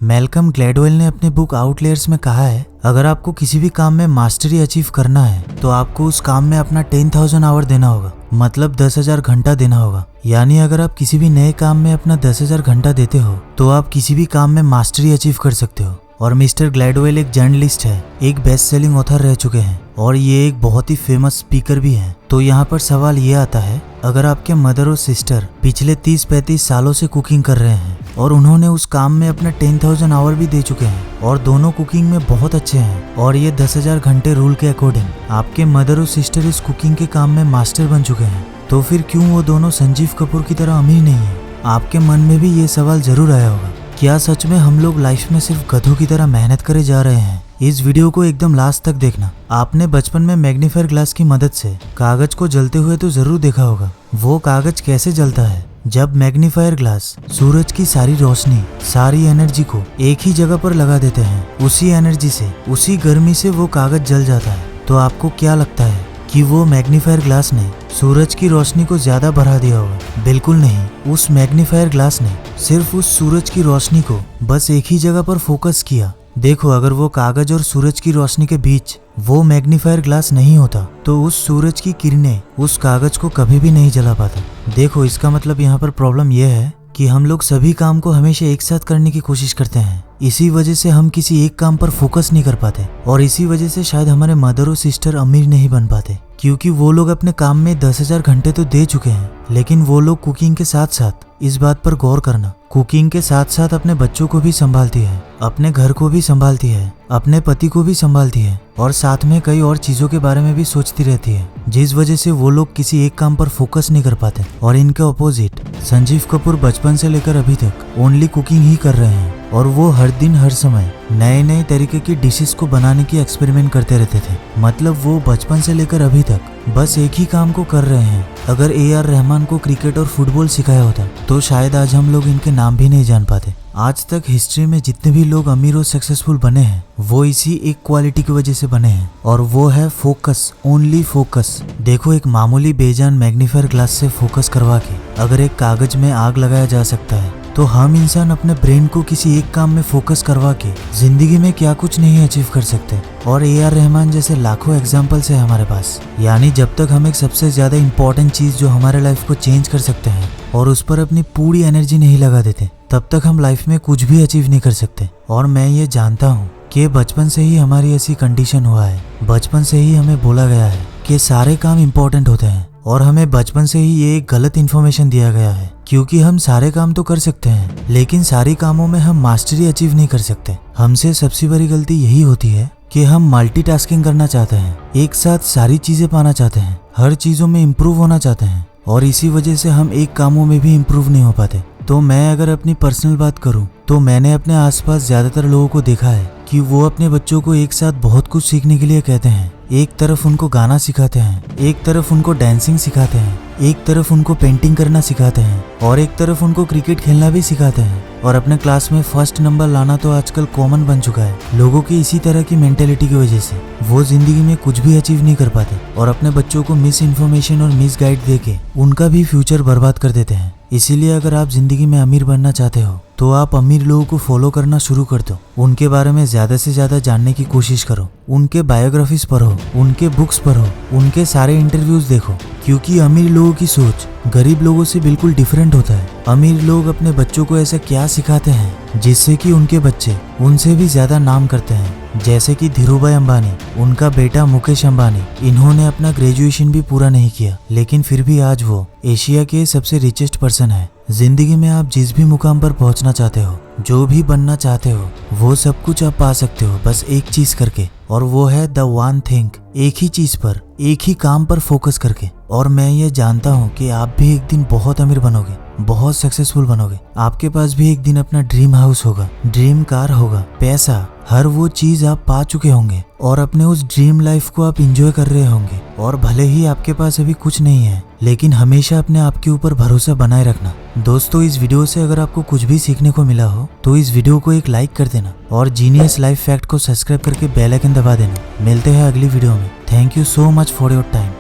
Malcolm Gladwell ने अपने book आउटलेयर्स में कहा है, अगर आपको किसी भी काम में मास्टरी अचीव करना है तो आपको उस काम में अपना 10,000 आवर देना होगा, मतलब 10,000 घंटा देना होगा। यानी अगर आप किसी भी नए काम में अपना 10,000 घंटा देते हो तो आप किसी भी काम में मास्टरी अचीव कर सकते हो। और मिस्टर ग्लैडवेल एक जर्नलिस्ट है, एक बेस्ट सेलिंग ऑथर रह चुके हैं और ये एक बहुत ही फेमस स्पीकर भी हैं। तो यहाँ पर सवाल ये आता है, अगर आपके मदर और सिस्टर पिछले 30-35 सालों से कुकिंग कर रहे हैं और उन्होंने उस काम में अपना 10,000 आवर भी दे चुके हैं और दोनों कुकिंग में बहुत अच्छे हैं और ये 10,000 घंटे रूल के अकॉर्डिंग आपके मदर और सिस्टर इस कुकिंग के काम में मास्टर बन चुके हैं, तो फिर क्यों वो दोनों संजीव कपूर की तरह अमीर नहीं है? आपके मन में भी ये सवाल जरूर आया होगा, क्या सच में हम लोग लाइफ में सिर्फ गधों की तरह मेहनत करे जा रहे हैं? इस वीडियो को एकदम लास्ट तक देखना। आपने बचपन में मैग्नीफायर ग्लास की मदद से कागज को जलते हुए तो जरूर देखा होगा। वो कागज कैसे जलता है? जब मैग्नीफायर ग्लास सूरज की सारी रोशनी, सारी एनर्जी को एक ही जगह पर लगा देते हैं, उसी एनर्जी से, उसी गर्मी से वो कागज जल जाता है। तो आपको क्या लगता है कि वो मैग्नीफायर ग्लास ने सूरज की रोशनी को ज्यादा बढ़ा दिया होगा? बिल्कुल नहीं। उस मैग्नीफायर ग्लास ने सिर्फ उस सूरज की रोशनी को बस एक ही जगह पर फोकस किया। देखो, अगर वो कागज और सूरज की रोशनी के बीच वो मैग्नीफायर ग्लास नहीं होता तो उस सूरज की किरणें उस कागज को कभी भी नहीं जला पाता। देखो, इसका मतलब यहाँ पर प्रॉब्लम यह है कि हम लोग सभी काम को हमेशा एक साथ करने की कोशिश करते हैं। इसी वजह से हम किसी एक काम पर फोकस नहीं कर पाते और इसी वजह से शायद हमारे मदर और सिस्टर अमीर नहीं बन पाते, क्योंकि वो लोग अपने काम में 10,000 घंटे तो दे चुके हैं, लेकिन वो लोग कुकिंग के साथ साथ, इस बात पर गौर करना, कुकिंग के साथ साथ अपने बच्चों को भी संभालती है, अपने घर को भी संभालती है, अपने पति को भी संभालती है और साथ में कई और चीजों के बारे में भी सोचती रहती है, जिस वजह से वो लोग किसी एक काम पर फोकस नहीं कर पाते। और इनके ऑपोजिट संजीव कपूर बचपन से लेकर अभी तक ओनली कुकिंग ही कर रहे हैं और वो हर दिन हर समय नए नए तरीके की डिशेस को बनाने की एक्सपेरिमेंट करते रहते थे। मतलब वो बचपन से लेकर अभी तक बस एक ही काम को कर रहे हैं। अगर AR रहमान को क्रिकेट और फुटबॉल सिखाया होता तो शायद आज हम लोग इनके नाम भी नहीं जान पाते। आज तक हिस्ट्री में जितने भी लोग अमीर और सक्सेसफुल बने हैं वो इसी एक क्वालिटी की वजह से बने हैं और वो है फोकस, ओनली फोकस। देखो, एक मामूली बेजान मैग्नीफायर ग्लास से फोकस करवा के अगर एक कागज में आग लगाया जा सकता है तो हम इंसान अपने ब्रेन को किसी एक काम में फोकस करवा के जिंदगी में क्या कुछ नहीं अचीव कर सकते। और AR रहमान जैसे लाखों एग्जाम्पल्स है हमारे पास। यानी जब तक हम एक सबसे ज्यादा इम्पोर्टेंट चीज जो हमारे लाइफ को चेंज कर सकते हैं और उस पर अपनी पूरी एनर्जी नहीं लगा देते, तब तक हम लाइफ में कुछ भी अचीव नहीं कर सकते। और मैं ये जानता हूँ कि बचपन से ही हमारी ऐसी कंडीशन हुआ है, बचपन से ही हमें बोला गया है कि सारे काम इम्पोर्टेंट होते हैं और हमें बचपन से ही ये एक गलत इन्फॉर्मेशन दिया गया है, क्योंकि हम सारे काम तो कर सकते हैं लेकिन सारी कामों में हम मास्टरी अचीव नहीं कर सकते। हमसे सबसे बड़ी गलती यही होती है कि हम मल्टीटास्किंग करना चाहते हैं, एक साथ सारी चीजें पाना चाहते हैं, हर चीजों में इम्प्रूव होना चाहते हैं और इसी वजह से हम एक कामों में भी इम्प्रूव नहीं हो पाते। तो मैं अगर अपनी पर्सनल बात करूं तो मैंने अपने आसपास ज्यादातर लोगों को देखा है कि वो अपने बच्चों को एक साथ बहुत कुछ सीखने के लिए कहते हैं। एक तरफ उनको गाना सिखाते हैं, एक तरफ उनको डांसिंग सिखाते हैं, एक तरफ उनको पेंटिंग करना सिखाते हैं और एक तरफ उनको क्रिकेट खेलना भी सिखाते हैं। और अपने क्लास में फर्स्ट नंबर लाना तो आजकल कॉमन बन चुका है। लोगों की इसी तरह की मेंटेलिटी की वजह से वो जिंदगी में कुछ भी अचीव नहीं कर पाते और अपने बच्चों को मिस इन्फॉर्मेशन और मिस गाइड देके उनका भी फ्यूचर बर्बाद कर देते हैं। इसीलिए अगर आप जिंदगी में अमीर बनना चाहते हो तो आप अमीर लोगों को फॉलो करना शुरू कर दो, उनके बारे में ज्यादा से ज्यादा जानने की कोशिश करो, उनके बायोग्राफीज पढ़ो, उनके बुक्स पढ़ो, उनके सारे इंटरव्यूज देखो, क्योंकि अमीर लोगों की सोच गरीब लोगों से बिल्कुल डिफरेंट होता है। अमीर लोग अपने बच्चों को ऐसा क्या सिखाते हैं जिससे कि उनके बच्चे उनसे भी ज्यादा नाम करते हैं। जैसे कि धीरूभाई अंबानी, उनका बेटा मुकेश अंबानी, इन्होंने अपना ग्रेजुएशन भी पूरा नहीं किया लेकिन फिर भी आज वो एशिया के सबसे रिचेस्ट पर्सन है। जिंदगी में आप जिस भी मुकाम पर पहुंचना चाहते हो, जो भी बनना चाहते हो, वो सब कुछ आप पा सकते हो बस एक चीज करके, और वो है द वन थिंग, एक ही चीज पर, एक ही काम पर फोकस करके। और मैं ये जानता हूँ कि आप भी एक दिन बहुत अमीर बनोगे, बहुत सक्सेसफुल बनोगे। आपके पास भी एक दिन अपना ड्रीम हाउस होगा, ड्रीम कार होगा, पैसा, हर वो चीज आप पा चुके होंगे और अपने उस ड्रीम लाइफ को आप एंजॉय कर रहे होंगे। और भले ही आपके पास अभी कुछ नहीं है लेकिन हमेशा अपने आप के ऊपर भरोसा बनाए रखना। दोस्तों, इस वीडियो से अगर आपको कुछ भी सीखने को मिला हो तो इस वीडियो को एक लाइक कर देना और जीनियस लाइफ फैक्ट को सब्सक्राइब करके बेल आइकन दबा देना। मिलते हैं अगली वीडियो में। Thank you so much for your time.